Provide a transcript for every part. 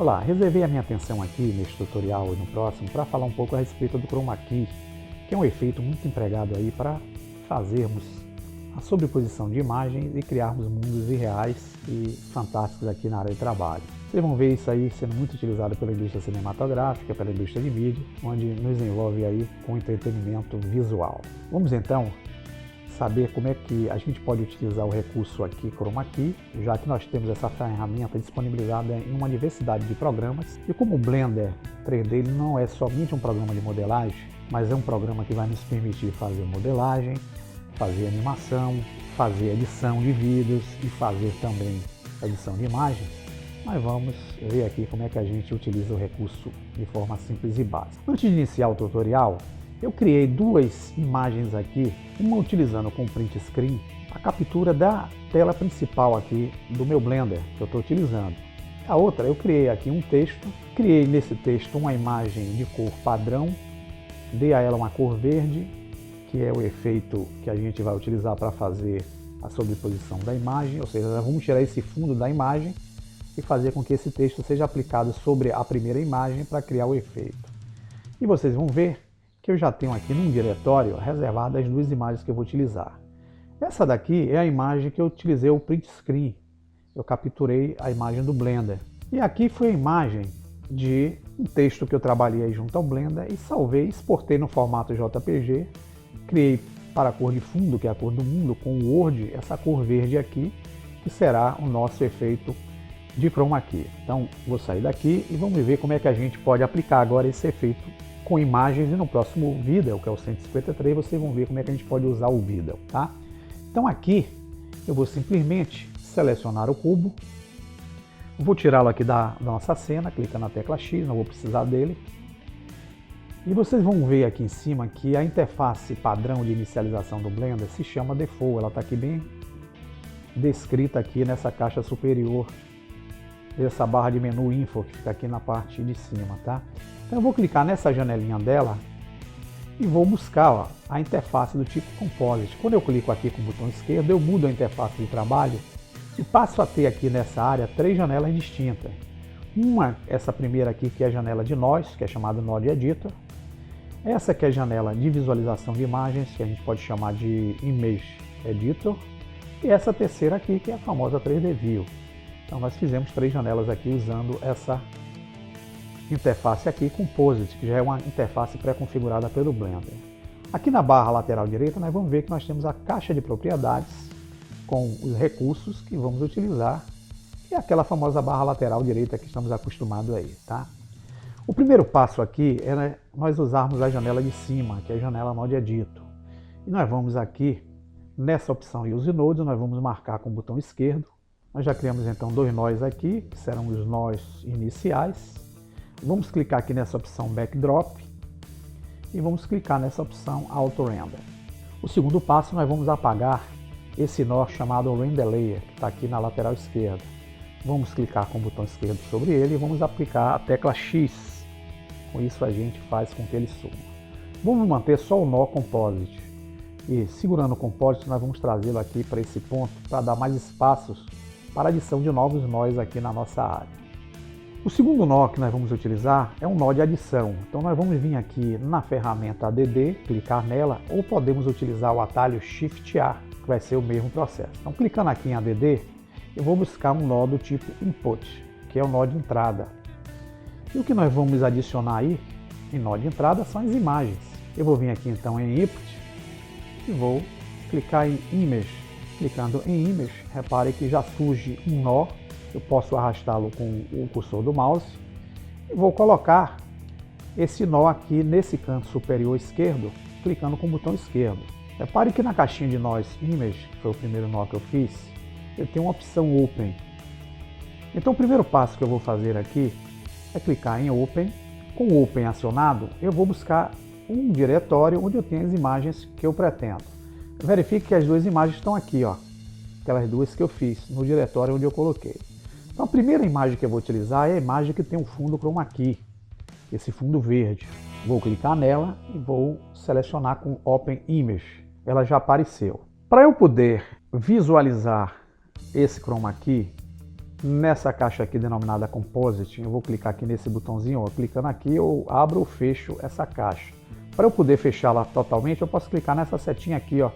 Olá, reservei a minha atenção aqui neste tutorial e no próximo para falar um pouco a respeito do Chroma Key, que é um efeito muito empregado aí para fazermos a sobreposição de imagens e criarmos mundos irreais e fantásticos aqui na área de trabalho. Vocês vão ver isso aí sendo muito utilizado pela indústria cinematográfica, pela indústria de mídia, onde nos envolve aí com entretenimento visual. Vamos então saber como é que a gente pode utilizar o recurso aqui Chroma Key, já que nós temos essa ferramenta disponibilizada em uma diversidade de programas. E como o Blender 3D ele não é somente um programa de modelagem, mas é um programa que vai nos permitir fazer modelagem, fazer animação, fazer edição de vídeos e fazer também edição de imagens, nós vamos ver aqui como é que a gente utiliza o recurso de forma simples e básica. Antes de iniciar o tutorial, eu criei duas imagens aqui, uma utilizando com print screen a captura da tela principal aqui do meu Blender que eu estou utilizando. A outra eu criei aqui um texto, criei nesse texto uma imagem de cor padrão, dei a ela uma cor verde, que é o efeito que a gente vai utilizar para fazer a sobreposição da imagem, ou seja, nós vamos tirar esse fundo da imagem e fazer com que esse texto seja aplicado sobre a primeira imagem para criar o efeito. E vocês vão ver que eu já tenho aqui num diretório reservado as duas imagens que eu vou utilizar. Essa daqui é a imagem que eu utilizei o print screen. Eu capturei a imagem do Blender. E aqui foi a imagem de um texto que eu trabalhei junto ao Blender e salvei, exportei no formato JPG, criei para a cor de fundo, que é a cor do mundo, com o Word, essa cor verde aqui, que será o nosso efeito de Chroma Key. Então, vou sair daqui e vamos ver como é que a gente pode aplicar agora esse efeito com imagens, e no próximo vídeo, que é o 153, vocês vão ver como é que a gente pode usar o vídeo, tá? Então aqui eu vou simplesmente selecionar o cubo, vou tirá-lo aqui da nossa cena, clicando na tecla X, não vou precisar dele. E vocês vão ver aqui em cima que a interface padrão de inicialização do Blender se chama Default, ela está aqui bem descrita aqui nessa caixa superior, essa barra de menu Info que fica aqui na parte de cima, tá? Então eu vou clicar nessa janelinha dela e vou buscar a interface do tipo Composite. Quando eu clico aqui com o botão esquerdo, eu mudo a interface de trabalho e passo a ter aqui nessa área três janelas distintas. Uma, essa primeira aqui, que é a janela de Nós, que é chamada Node Editor. Essa que é a janela de visualização de imagens, que a gente pode chamar de Image Editor. E essa terceira aqui, que é a famosa 3D View. Então nós fizemos três janelas aqui usando essa interface aqui, Composite, que já é uma interface pré-configurada pelo Blender. Aqui na barra lateral direita nós vamos ver que nós temos a caixa de propriedades com os recursos que vamos utilizar, que é aquela famosa barra lateral direita que estamos acostumados aí, tá? O primeiro passo aqui é nós usarmos a janela de cima, que é a janela Node Editor. E nós vamos aqui, nessa opção Use Nodes, nós vamos marcar com o botão esquerdo. Nós já criamos então dois nós aqui, que serão os nós iniciais. Vamos clicar aqui nessa opção Backdrop e vamos clicar nessa opção Auto Render. O segundo passo, nós vamos apagar esse nó chamado Render Layer, que está aqui na lateral esquerda. Vamos clicar com o botão esquerdo sobre ele e vamos aplicar a tecla X. Com isso a gente faz com que ele suma. Vamos manter só o nó Composite. E segurando o Composite nós vamos trazê-lo aqui para esse ponto para dar mais espaços para a adição de novos nós aqui na nossa área. O segundo nó que nós vamos utilizar é um nó de adição. Então nós vamos vir aqui na ferramenta ADD, clicar nela, ou podemos utilizar o atalho Shift A, que vai ser o mesmo processo. Então clicando aqui em ADD, eu vou buscar um nó do tipo Input, que é o nó de entrada. E o que nós vamos adicionar aí, em nó de entrada, são as imagens. Eu vou vir aqui então em Input e vou clicar em Image. Clicando em Image, repare que já surge um nó. Eu posso arrastá-lo com o cursor do mouse e vou colocar esse nó aqui nesse canto superior esquerdo, clicando com o botão esquerdo. Repare que na caixinha de nós Image, que foi o primeiro nó que eu fiz, eu tenho uma opção Open. Então o primeiro passo que eu vou fazer aqui é clicar em Open. Com o Open acionado, eu vou buscar um diretório onde eu tenho as imagens que eu pretendo. Verifique que as duas imagens estão aqui, ó, aquelas duas que eu fiz no diretório onde eu coloquei. Então a primeira imagem que eu vou utilizar é a imagem que tem um fundo Chroma Key, esse fundo verde. Vou clicar nela e vou selecionar com Open Image. Ela já apareceu. Para eu poder visualizar esse Chroma Key, nessa caixa aqui denominada Composite. Eu vou clicar aqui nesse botãozinho, ó, clicando aqui eu abro ou fecho essa caixa. Para eu poder fechá-la totalmente, eu posso clicar nessa setinha aqui, ó,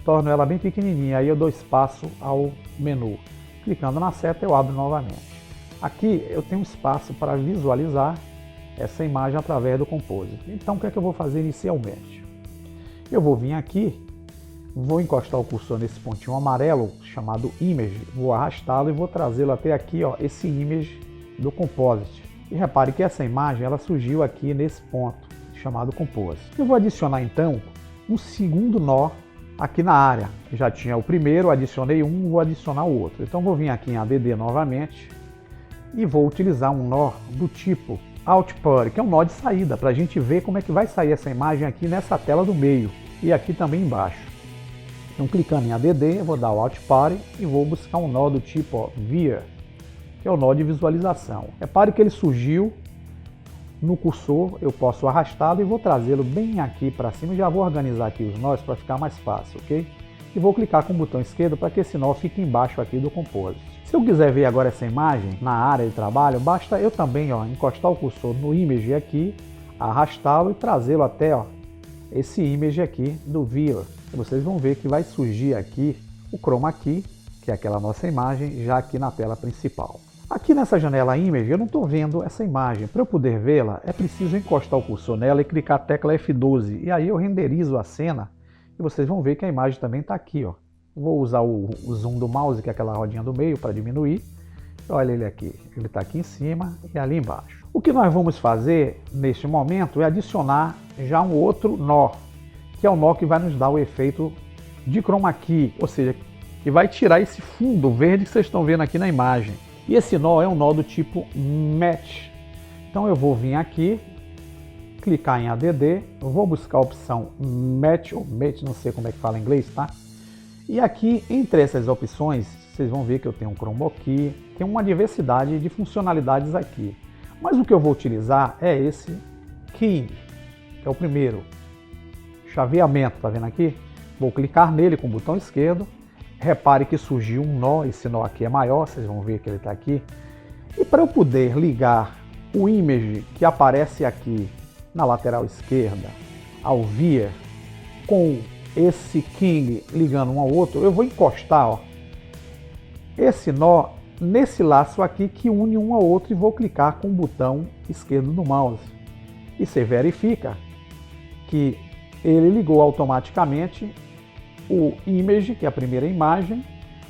torno ela bem pequenininha, aí eu dou espaço ao menu. Clicando na seta eu abro novamente. Aqui eu tenho espaço para visualizar essa imagem através do Composite. Então o que é que eu vou fazer inicialmente? Eu vou vir aqui, vou encostar o cursor nesse pontinho amarelo chamado Image, vou arrastá-lo e vou trazê-lo até aqui, ó, esse Image do Composite. E repare que essa imagem ela surgiu aqui nesse ponto chamado Composite. Eu vou adicionar então um segundo nó aqui na área. Eu já tinha o primeiro, adicionei um, vou adicionar o outro. Então vou vir aqui em ADD novamente e vou utilizar um nó do tipo Output, que é um nó de saída, para a gente ver como é que vai sair essa imagem aqui nessa tela do meio e aqui também embaixo. Então clicando em ADD, eu vou dar o Output e vou buscar um nó do tipo ó, View, que é o nó de visualização. Repare que ele surgiu no cursor, eu posso arrastá-lo e vou trazê-lo bem aqui para cima. Já vou organizar aqui os nós para ficar mais fácil, ok? E vou clicar com o botão esquerdo para que esse nó fique embaixo aqui do Composite. Se eu quiser ver agora essa imagem na área de trabalho, basta eu também ó, encostar o cursor no Image aqui, arrastá-lo e trazê-lo até ó, esse Image aqui do View. E vocês vão ver que vai surgir aqui o Chroma Key, que é aquela nossa imagem, já aqui na tela principal. Aqui nessa janela Image eu não estou vendo essa imagem. Para eu poder vê-la, é preciso encostar o cursor nela e clicar a tecla F12. E aí eu renderizo a cena e vocês vão ver que a imagem também está aqui. Ó. Vou usar o zoom do mouse, que é aquela rodinha do meio, para diminuir. Olha ele aqui. Ele está aqui em cima e ali embaixo. O que nós vamos fazer neste momento é adicionar já um outro nó, que é o nó que vai nos dar o efeito de Chroma Key, ou seja, que vai tirar esse fundo verde que vocês estão vendo aqui na imagem. E esse nó é um nó do tipo Match. Então eu vou vir aqui, clicar em ADD, vou buscar a opção Match, ou Match, não sei como é que fala em inglês, tá? E aqui, entre essas opções, vocês vão ver que eu tenho um Chroma Key, tem uma diversidade de funcionalidades aqui. Mas o que eu vou utilizar é esse Key, que é o primeiro. Chaveamento, tá vendo aqui? Vou clicar nele com o botão esquerdo. Repare que surgiu um nó, esse nó aqui é maior, vocês vão ver que ele está aqui. E para eu poder ligar o Image que aparece aqui na lateral esquerda ao View com esse King ligando um ao outro, eu vou encostar ó, esse nó nesse laço aqui que une um ao outro e vou clicar com o botão esquerdo do mouse. E você verifica que ele ligou automaticamente o Image, que é a primeira imagem,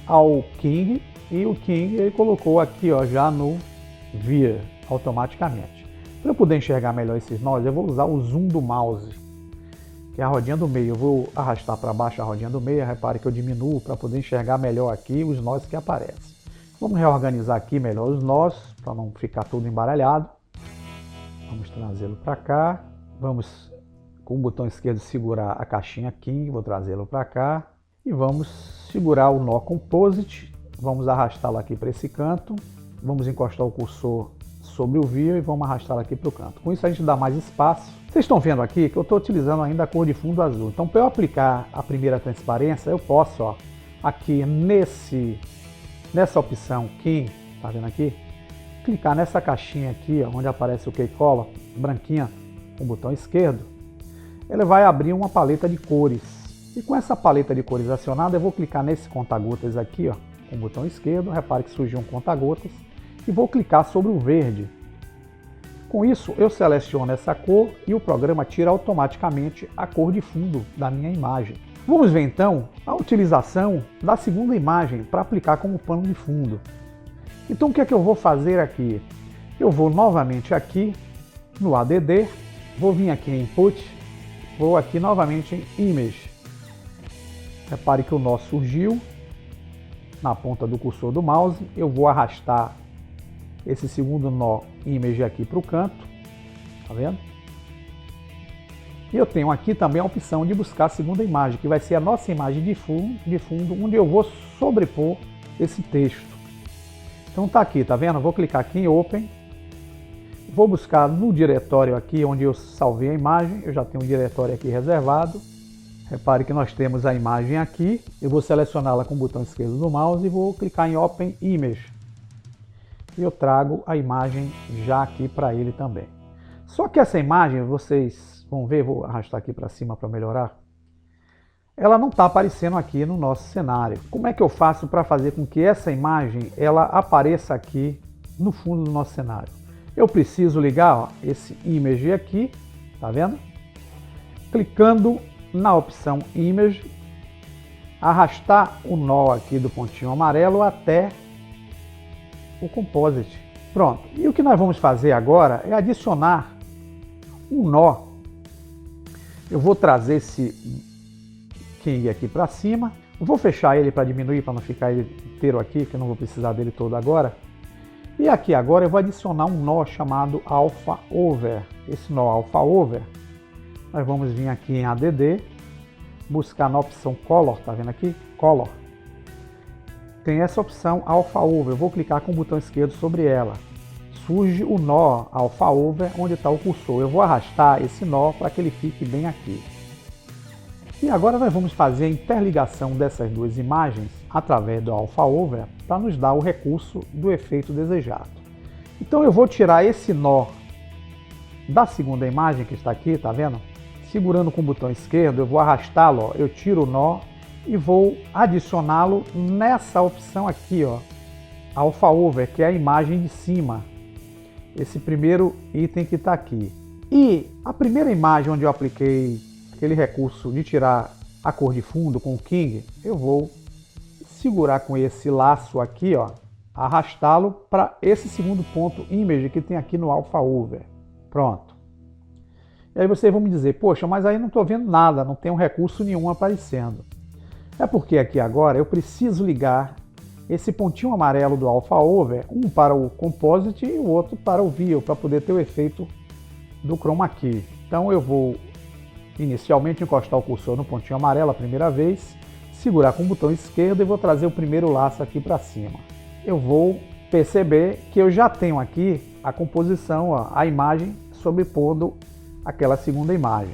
ao King, e o King ele colocou aqui ó, já no View automaticamente. Para eu poder enxergar melhor esses nós, eu vou usar o zoom do mouse, que é a rodinha do meio. Eu vou arrastar para baixo a rodinha do meio, repare que eu diminuo para poder enxergar melhor aqui os nós que aparecem. Vamos reorganizar aqui melhor os nós, para não ficar tudo embaralhado. Vamos trazê-lo para cá, vamos com o botão esquerdo segurar a caixinha aqui, vou trazê-lo para cá e vamos segurar o nó Composite, vamos arrastá-lo aqui para esse canto, vamos encostar o cursor sobre o View e vamos arrastá-lo aqui para o canto. Com isso a gente dá mais espaço. Vocês estão vendo aqui que eu estou utilizando ainda a cor de fundo azul, então para eu aplicar a primeira transparência eu posso ó, aqui nessa opção Key, tá vendo aqui? Clicar nessa caixinha aqui ó, onde aparece o Key Color, branquinha, com o botão esquerdo. Ele vai abrir uma paleta de cores. E com essa paleta de cores acionada, eu vou clicar nesse conta-gotas aqui, ó, com o botão esquerdo. Repare que surgiu um conta-gotas. E vou clicar sobre o verde. Com isso, eu seleciono essa cor e o programa tira automaticamente a cor de fundo da minha imagem. Vamos ver então a utilização da segunda imagem para aplicar como pano de fundo. Então o que é que eu vou fazer aqui? Eu vou novamente aqui no ADD, vou vir aqui em Input, vou aqui novamente em Image. Repare que o nó surgiu na ponta do cursor do mouse. Eu vou arrastar esse segundo nó Image aqui para o canto. Tá vendo? E eu tenho aqui também a opção de buscar a segunda imagem, que vai ser a nossa imagem de fundo, onde eu vou sobrepor esse texto. Então tá aqui, tá vendo? Eu vou clicar aqui em Open. Vou buscar no diretório aqui onde eu salvei a imagem, eu já tenho um diretório aqui reservado. Repare que nós temos a imagem aqui, eu vou selecioná-la com o botão esquerdo do mouse e vou clicar em Open Image. e eu trago a imagem já aqui para ele também. Só que essa imagem, vocês vão ver, vou arrastar aqui para cima para melhorar, ela não está aparecendo aqui no nosso cenário. Como é que eu faço para fazer com que essa imagem ela apareça aqui no fundo do nosso cenário? Eu preciso ligar, ó, esse image aqui, tá vendo? Clicando na opção image, arrastar o nó aqui do pontinho amarelo até o composite. Pronto. E o que nós vamos fazer agora é adicionar um nó. Eu vou trazer esse King aqui para cima. Eu vou fechar ele para diminuir, para não ficar ele inteiro aqui, que eu não vou precisar dele todo agora. E aqui agora eu vou adicionar um nó chamado Alpha Over. Esse nó Alpha Over, nós vamos vir aqui em ADD, buscar na opção Color, tá vendo aqui? Color. Tem essa opção Alpha Over, eu vou clicar com o botão esquerdo sobre ela. Surge o nó Alpha Over onde está o cursor. Eu vou arrastar esse nó para que ele fique bem aqui. E agora nós vamos fazer a interligação dessas duas imagens através do Alpha Over para nos dar o recurso do efeito desejado. Então eu vou tirar esse nó da segunda imagem que está aqui, tá vendo? Segurando com o botão esquerdo, eu vou arrastá-lo, eu tiro o nó e vou adicioná-lo nessa opção aqui, ó, Alpha Over, que é a imagem de cima. Esse primeiro item que está aqui. E a primeira imagem onde eu apliquei aquele recurso de tirar a cor de fundo com o King, eu vou segurar com esse laço aqui, ó, arrastá-lo para esse segundo ponto image que tem aqui no Alpha Over. Pronto. E aí vocês vão me dizer, poxa, mas aí não estou vendo nada, não tem um recurso nenhum aparecendo. É porque aqui agora eu preciso ligar esse pontinho amarelo do Alpha Over, um para o Composite e o outro para o View, para poder ter o efeito do Chroma Key. Então eu vou inicialmente encostar o cursor no pontinho amarelo a primeira vez, segurar com o botão esquerdo e vou trazer o primeiro laço aqui para cima. Eu vou perceber que eu já tenho aqui a composição, ó, a imagem sobrepondo aquela segunda imagem.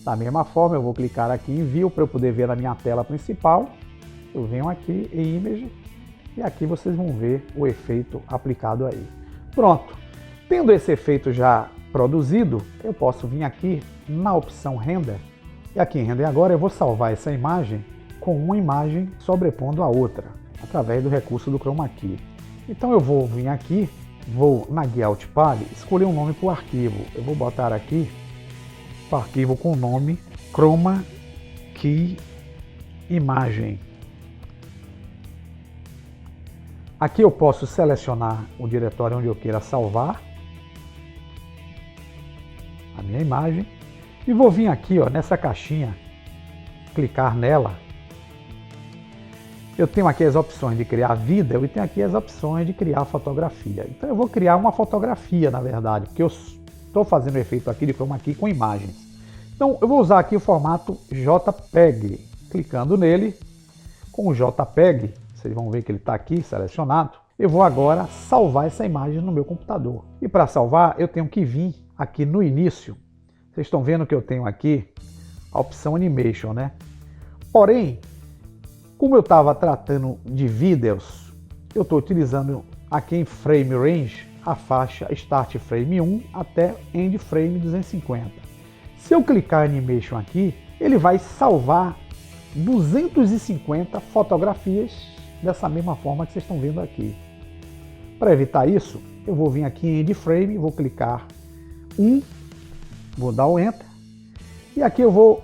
Da mesma forma, eu vou clicar aqui em View para eu poder ver na minha tela principal. Eu venho aqui em Image e aqui vocês vão ver o efeito aplicado aí. Pronto. Tendo esse efeito já produzido, eu posso vir aqui na opção Render. E aqui em Render agora eu vou salvar essa imagem com uma imagem sobrepondo a outra, através do recurso do Chroma Key. Então eu vou vir aqui, vou na Guia Altpad, escolher um nome para o arquivo. Eu vou botar aqui o arquivo com o nome Chroma Key Imagem. Aqui eu posso selecionar o diretório onde eu queira salvar a minha imagem e vou vir aqui, ó, nessa caixinha, clicar nela. Eu tenho aqui as opções de criar vídeo e tenho aqui as opções de criar fotografia. Então eu vou criar uma fotografia, na verdade, porque eu estou fazendo o efeito aqui de Chroma Key com imagens. Então eu vou usar aqui o formato JPEG. Clicando nele, com o JPEG, vocês vão ver que ele está aqui selecionado. Eu vou agora salvar essa imagem no meu computador. E para salvar, eu tenho que vir aqui no início. Vocês estão vendo que eu tenho aqui a opção Animation, né? Porém, como eu estava tratando de vídeos, eu estou utilizando aqui em Frame Range a faixa Start Frame 1 até End Frame 250. Se eu clicar em Animation aqui, ele vai salvar 250 fotografias dessa mesma forma que vocês estão vendo aqui. Para evitar isso, eu vou vir aqui em End Frame, vou clicar 1, vou dar o Enter, e aqui eu vou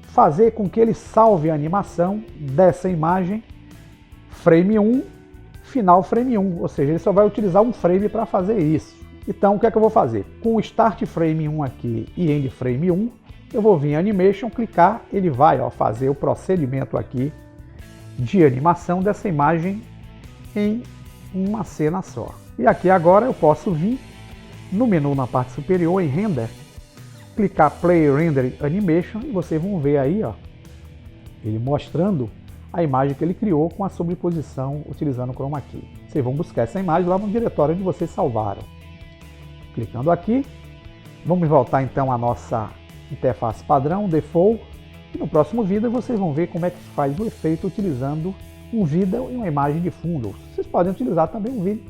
fazer com que ele salve a animação dessa imagem frame 1, final frame 1, ou seja, ele só vai utilizar um frame para fazer isso. Então o que é que eu vou fazer? Com o Start Frame 1 aqui e End Frame 1, eu vou vir em Animation, clicar, ele vai, ó, fazer o procedimento aqui de animação dessa imagem em uma cena só. E aqui agora eu posso vir no menu na parte superior em Render, clicar Play Render Animation e vocês vão ver aí, ó, ele mostrando a imagem que ele criou com a sobreposição utilizando o Chroma Key. Vocês vão buscar essa imagem lá no diretório onde vocês salvaram. Clicando aqui, vamos voltar então à nossa interface padrão, Default, e no próximo vídeo vocês vão ver como é que faz o efeito utilizando um vida e uma imagem de fundo. Vocês podem utilizar também um vídeo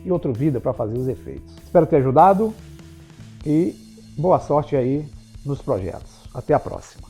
e outro vida para fazer os efeitos. Espero ter ajudado e boa sorte aí nos projetos. Até a próxima.